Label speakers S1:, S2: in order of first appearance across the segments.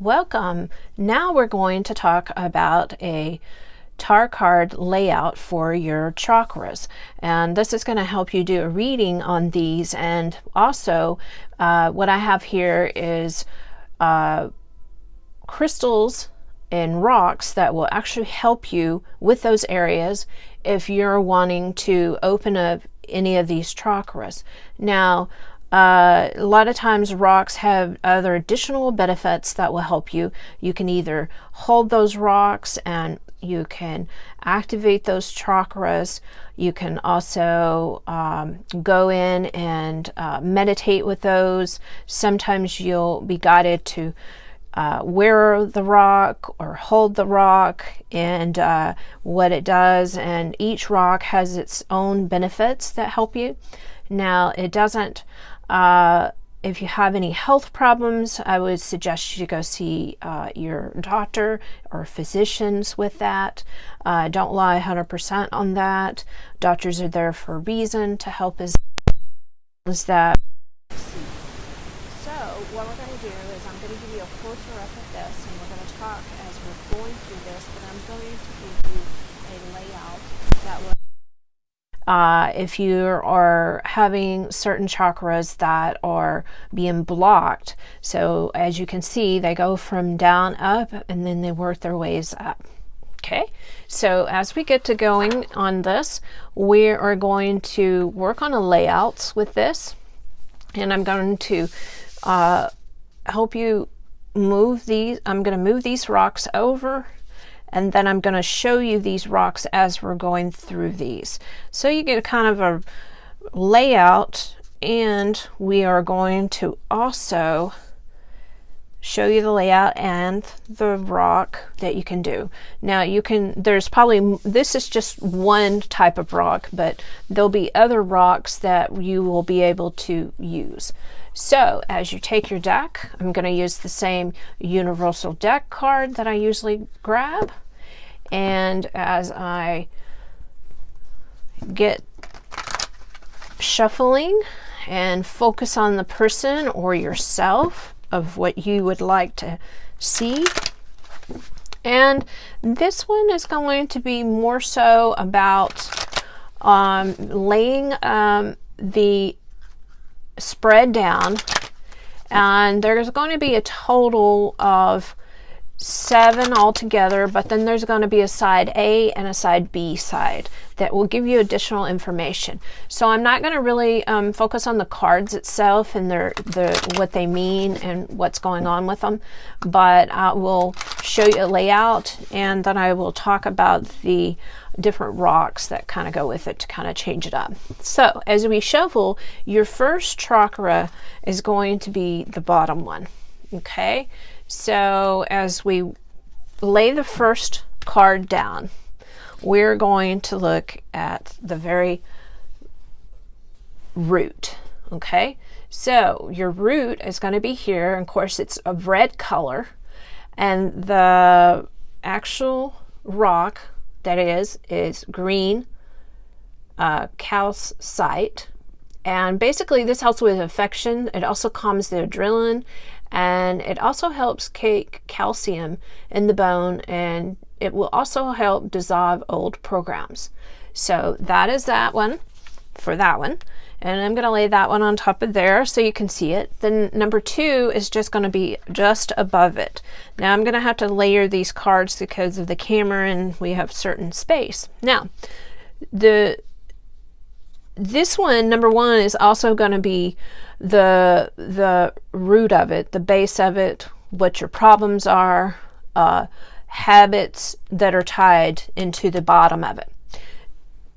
S1: Welcome. Now we're going to talk about a tarot card layout for your chakras, and this is going to help you do a reading on these. And also what I have here is crystals and rocks that will actually help you with those areas if you're wanting to open up any of these chakras. Now a lot of times rocks have other additional benefits that will help you. You can either hold those rocks and you can activate those chakras. You can also go in and meditate with those. Sometimes you'll be guided to wear the rock or hold the rock and what it does. And each rock has its own benefits that help you. Now, it doesn't if you have any health problems, I would suggest you go see your doctor or physicians with that. Don't rely 100% on that. Doctors are there for a reason to help us that. So what we're going to do is I'm going to give you a closer up of this, and we're going to talk as we're going through this, but I'm going to give you a layout that will if you are having certain chakras that are being blocked. So as you can see, they go from down up and then they work their ways up. Okay, so as we get to going on this, we are going to work on a layout with this, and I'm going to help you move these. I'm going to move these rocks over, and then I'm going to show you these rocks as we're going through these. So you get a kind of a layout, and we are going to also show you the layout and the rock that you can do. Now you can, there's probably, this is just one type of rock, but there'll be other rocks that you will be able to use. So as you take your deck, I'm going to use the same universal deck card that I usually grab. And as I get shuffling and focus on the person or yourself of what you would like to see. And this one is going to be more so about laying the spread down, and there's going to be a total of 7 altogether, but then there's going to be a side A and a side B side that will give you additional information. So I'm not going to really focus on the cards itself and what they mean and what's going on with them, but I will show you a layout, and then I will talk about the different rocks that kind of go with it to kind of change it up. So as we shuffle, your first chakra is going to be the bottom one. Okay, so as we lay the first card down, we're going to look at the very root. Okay, so your root is going to be here, and of course it's a red color, and the actual rock that is green calcite. And basically this helps with affection. It also calms the adrenaline, and it also helps take calcium in the bone, and it will also help dissolve old programs. So that is that one for that one, and I'm going to lay that one on top of there so you can see it. Then number 2 is just going to be just above it. Now I'm going to have to layer these cards because of the camera, and we have certain space. Now this one, number 1, is also going to be the root of it, the base of it, what your problems are, habits that are tied into the bottom of it.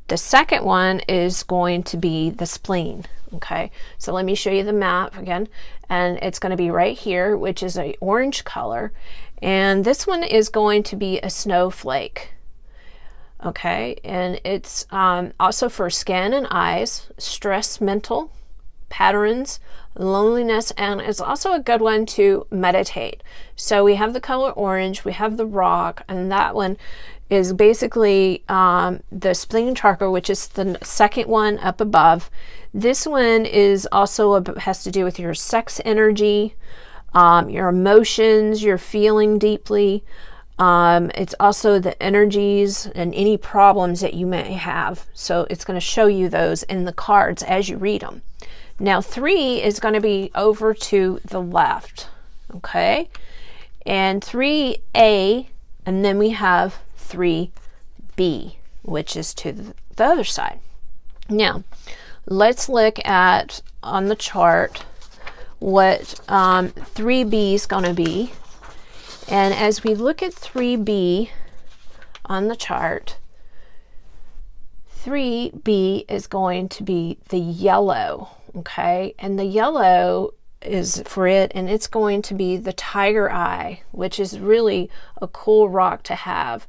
S1: The second one is going to be the spleen. Okay, so let me show you the map again, and it's going to be right here, which is an orange color, and this one is going to be a snowflake. Okay, and it's also for skin and eyes, stress, mental patterns, loneliness, and it's also a good one to meditate. So we have the color orange, we have the rock, and that one is basically the spleen chakra, which is the second one up above. This one is also has to do with your sex energy, your emotions, you're feeling deeply. It's also the energies and any problems that you may have. So it's going to show you those in the cards as you read them. Now 3 is going to be over to the left, okay? And 3A, and then we have 3B, which is to the other side. Now, let's look at, on the chart, what 3B is going to be. And as we look at 3B on the chart, 3B is going to be the yellow, okay? And the yellow is for it, and it's going to be the tiger eye, which is really a cool rock to have.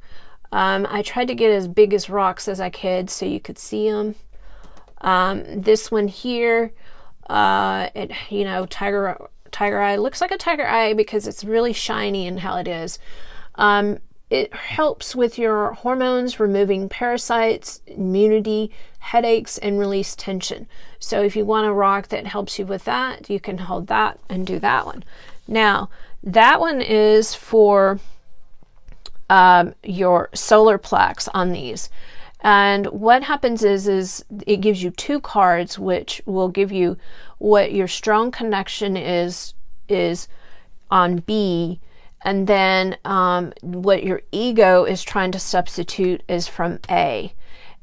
S1: I tried to get as big as rocks as I could so you could see them. This one here, you know, tiger eye looks like a tiger eye because it's really shiny in how it is. It helps with your hormones, removing parasites, immunity, headaches, and release tension. So if you want a rock that helps you with that, you can hold that and do that one. Now, that one is for your solar plex on these. And what happens is it gives you 2 cards, which will give you what your strong connection is on B, and then what your ego is trying to substitute is from A.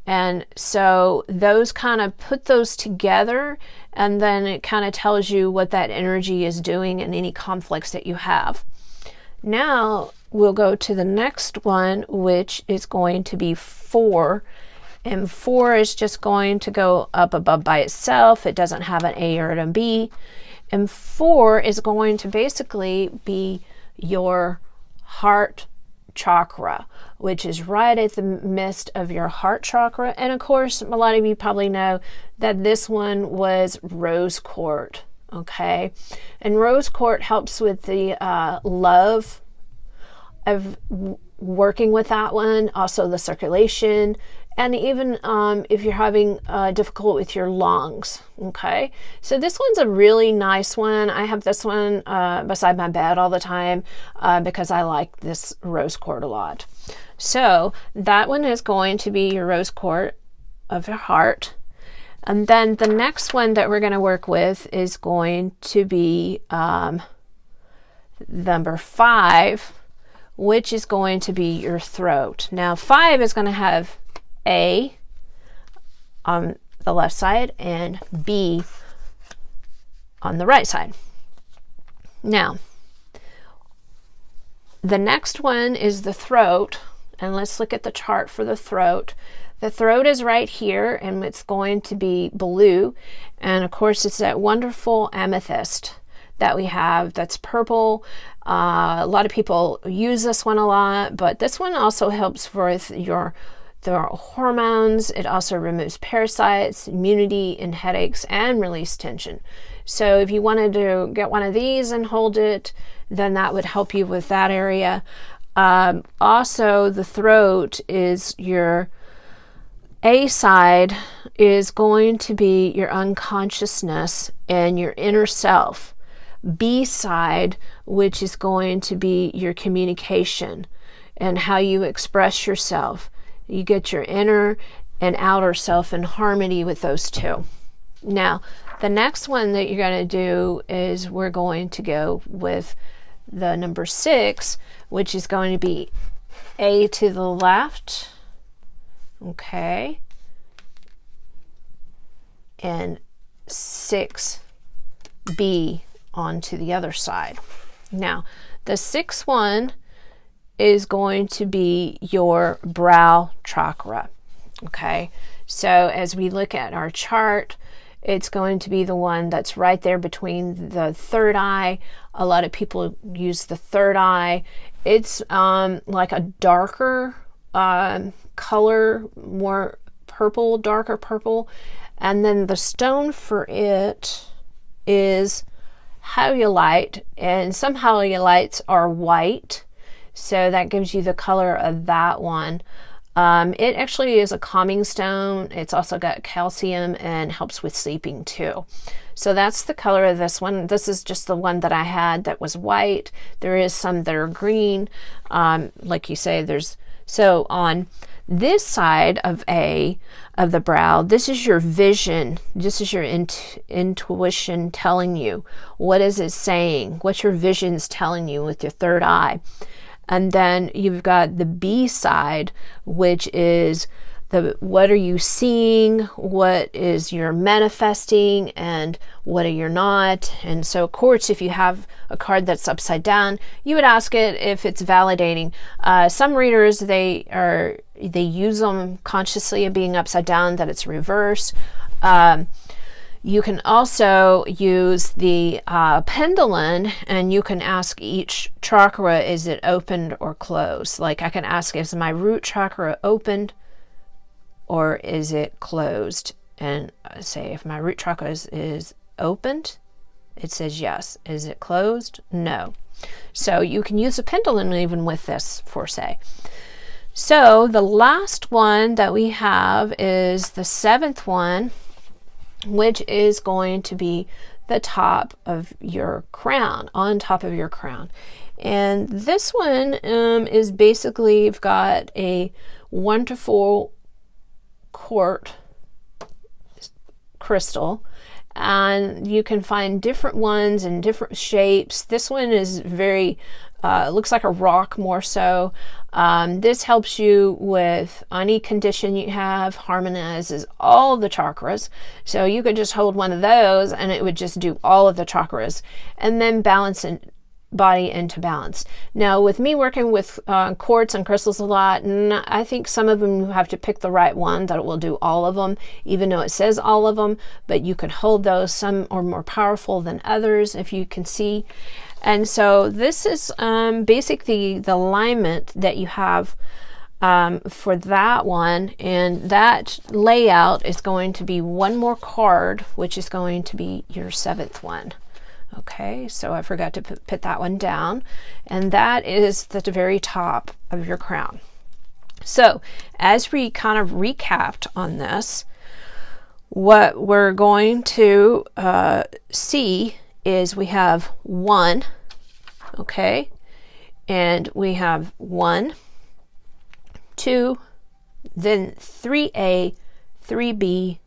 S1: And so those kind of put those together, and then it kind of tells you what that energy is doing and any conflicts that you have. Now we'll go to the next one, which is going to be 4. And 4 is just going to go up above by itself. It doesn't have an A or an B. And 4 is going to basically be your heart chakra, which is right at the midst of your heart chakra. And of course, a lot of you probably know that this one was rose quartz, okay? And rose quartz helps with the love of working with that one, also the circulation, and even if you're having difficult with your lungs, okay? So this one's a really nice one. I have this one beside my bed all the time because I like this rose quartz a lot. So that one is going to be your rose quartz of your heart. And then the next one that we're going to work with is going to be number 5, which is going to be your throat. Now 5 is going to have A on the left side and B on the right side. Now, the next one is the throat, and let's look at the chart for the throat. The throat is right here, and it's going to be blue, and of course it's that wonderful amethyst that we have that's purple. A lot of people use this one a lot, but this one also helps with your hormones. It also removes parasites, immunity, and headaches, and release tension. So if you wanted to get one of these and hold it, then that would help you with that area. Also, the throat is your A side is going to be your unconsciousness and your inner self. B side, which is going to be your communication and how you express yourself. You get your inner and outer self in harmony with those two. Now, the next one that you're going to do is we're going to go with the number 6, which is going to be A to the left, okay, and 6B onto the other side. Now, the 6th one is going to be your brow chakra, okay? So as we look at our chart, it's going to be the one that's right there between the third eye. A lot of people use the third eye. It's like a darker color, more purple, darker purple. And then the stone for it is hyaluronite, and some hyalites are white, so that gives you the color of that one. It actually is a calming stone. It's also got calcium and helps with sleeping too. So that's the color of this one. This is just the one that I had that was white. There is some that are green. Like you say, so on this side of the brow, this is your vision. This is your intuition telling you. What is it saying? What your vision's telling you with your third eye. And then you've got the B side, which is what are you seeing, what is you're manifesting, and what are you not. And so of course, if you have a card that's upside down, you would ask it if it's validating. Some readers, they use them consciously of being upside down, that it's reverse. You can also use the pendulum, and you can ask each chakra, is it opened or closed? Like I can ask, is my root chakra opened or is it closed? And say if my root chakra is opened, it says yes. Is it closed? No. So you can use a pendulum even with this for say. So the last one that we have is the 7th one, which is going to be the top of your crown, on top of your crown. And this one is basically, you've got a wonderful quartz crystal, and you can find different ones in different shapes. This one is very looks like a rock more so. This helps you with any condition you have, harmonizes all the chakras. So you could just hold one of those and it would just do all of the chakras, and then balance and body into balance. Now with me working with quartz and crystals a lot, and I think some of them you have to pick the right one that will do all of them, even though it says all of them, but you could hold those. Some are more powerful than others, if you can see. And so this is basically the alignment that you have for that one, and that layout is going to be one more card, which is going to be your 7th one. Okay, so I forgot to put that one down, and that is at the very top of your crown. So as we kind of recapped on this, what we're going to see is we have 1, okay, and we have 1, 2, then 3A, 3B,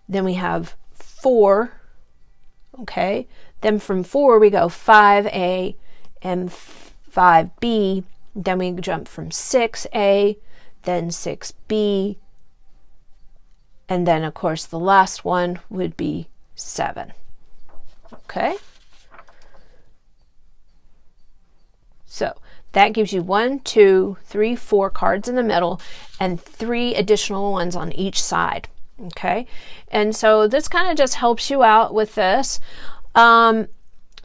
S1: then we have 4, okay, then from 4 we go 5A and 5B, then we jump from 6A, then 6B, and then of course the last one would be 7. Okay, so that gives you 1, 2, 3, 4 cards in the middle and 3 additional ones on each side. Okay, and so this kind of just helps you out with this.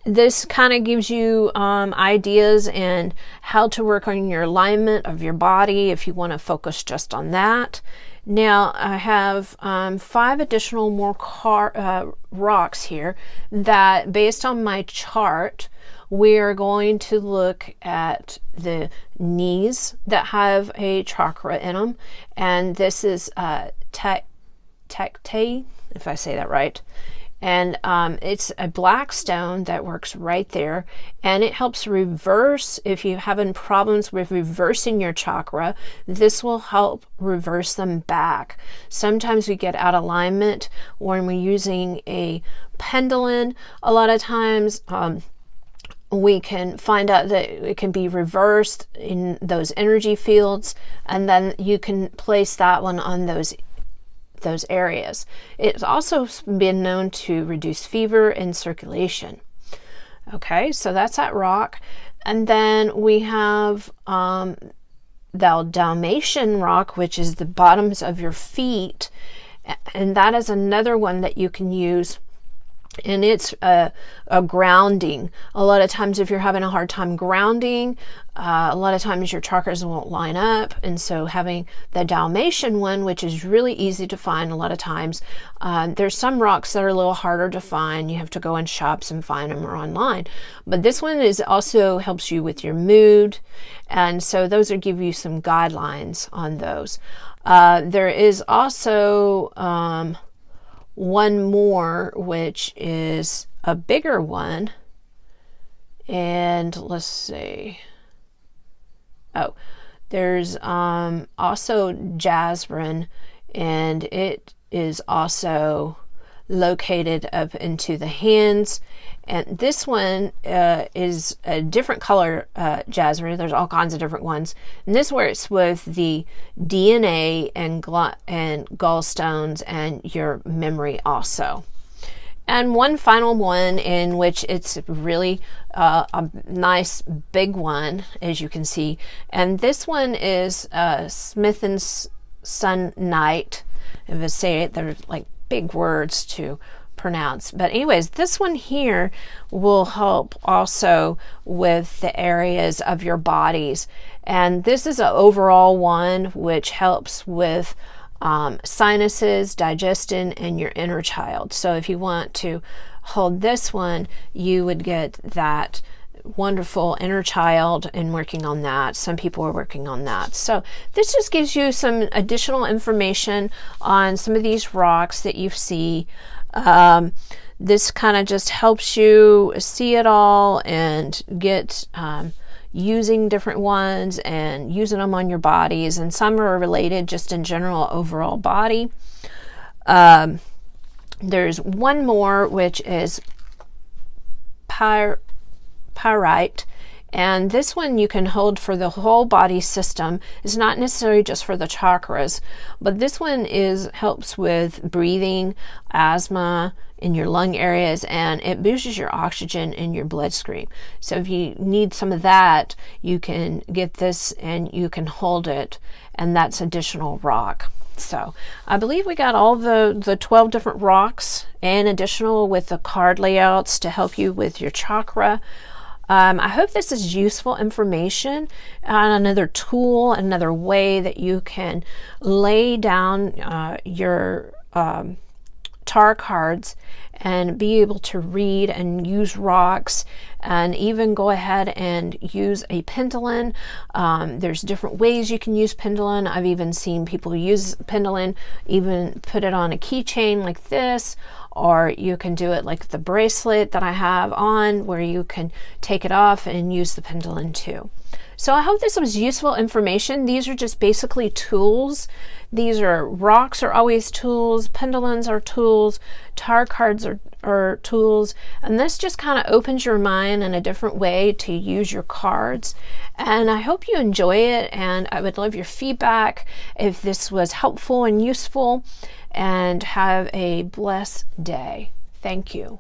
S1: This kind of gives you ideas and how to work on your alignment of your body if you want to focus just on that. Now I have 5 additional more rocks here that, based on my chart, we're going to look at the knees that have a chakra in them, and this is Tecte, if I say that right. And it's a black stone that works right there, and it helps reverse. If you're having problems with reversing your chakra, this will help reverse them back. Sometimes we get out of alignment when we're using a pendulum. A lot of times we can find out that it can be reversed in those energy fields, and then you can place that one on those areas. It's also been known to reduce fever and circulation. Okay, so that's that rock. And then we have the Dalmatian rock, which is the bottoms of your feet, and that is another one that you can use and it's a grounding. A lot of times if you're having a hard time grounding, a lot of times your chakras won't line up, and so having the Dalmatian one, which is really easy to find a lot of times. There's some rocks that are a little harder to find. You have to go in shops and find them or online, but this one is also helps you with your mood, and so those will give you some guidelines on those. There is also one more, which is a bigger one, and let's see. Oh, there's also jasmine, and it is also located up into the hands. And this one is a different color jasmine. There's all kinds of different ones. And this works with the DNA and gallstones and your memory also. And one final one, in which it's really a nice big one, as you can see. And this one is Smith and Son Night. If I say it, they're like big words to pronounce. But anyways, this one here will help also with the areas of your bodies. And this is an overall one, which helps with sinuses, digestion, and your inner child. So if you want to hold this one, you would get that wonderful inner child and working on that. Some people are working on that. So this just gives you some additional information on some of these rocks that you see. This kind of just helps you see it all and get using different ones and using them on your bodies, and some are related just in general overall body. There's one more, which is pyrite, and this one you can hold for the whole body system. It's not necessarily just for the chakras, but this one helps with breathing, asthma in your lung areas, and it boosts your oxygen in your bloodstream. So if you need some of that, you can get this and you can hold it, and that's additional rock. So I believe we got all the 12 different rocks and additional with the card layouts to help you with your chakra. I hope this is useful information and another tool, another way that you can lay down your tarot cards and be able to read and use rocks, and even go ahead and use a pendulum. There's different ways you can use pendulum. I've even seen people use pendulum, even put it on a keychain like this, or you can do it like the bracelet that I have on, where you can take it off and use the pendulum too. So I hope this was useful information. These are just basically tools. These are rocks are always tools, pendulums are tools, tarot cards are tools, and this just kind of opens your mind in a different way to use your cards. And I hope you enjoy it, and I would love your feedback if this was helpful and useful, and have a blessed day. Thank you.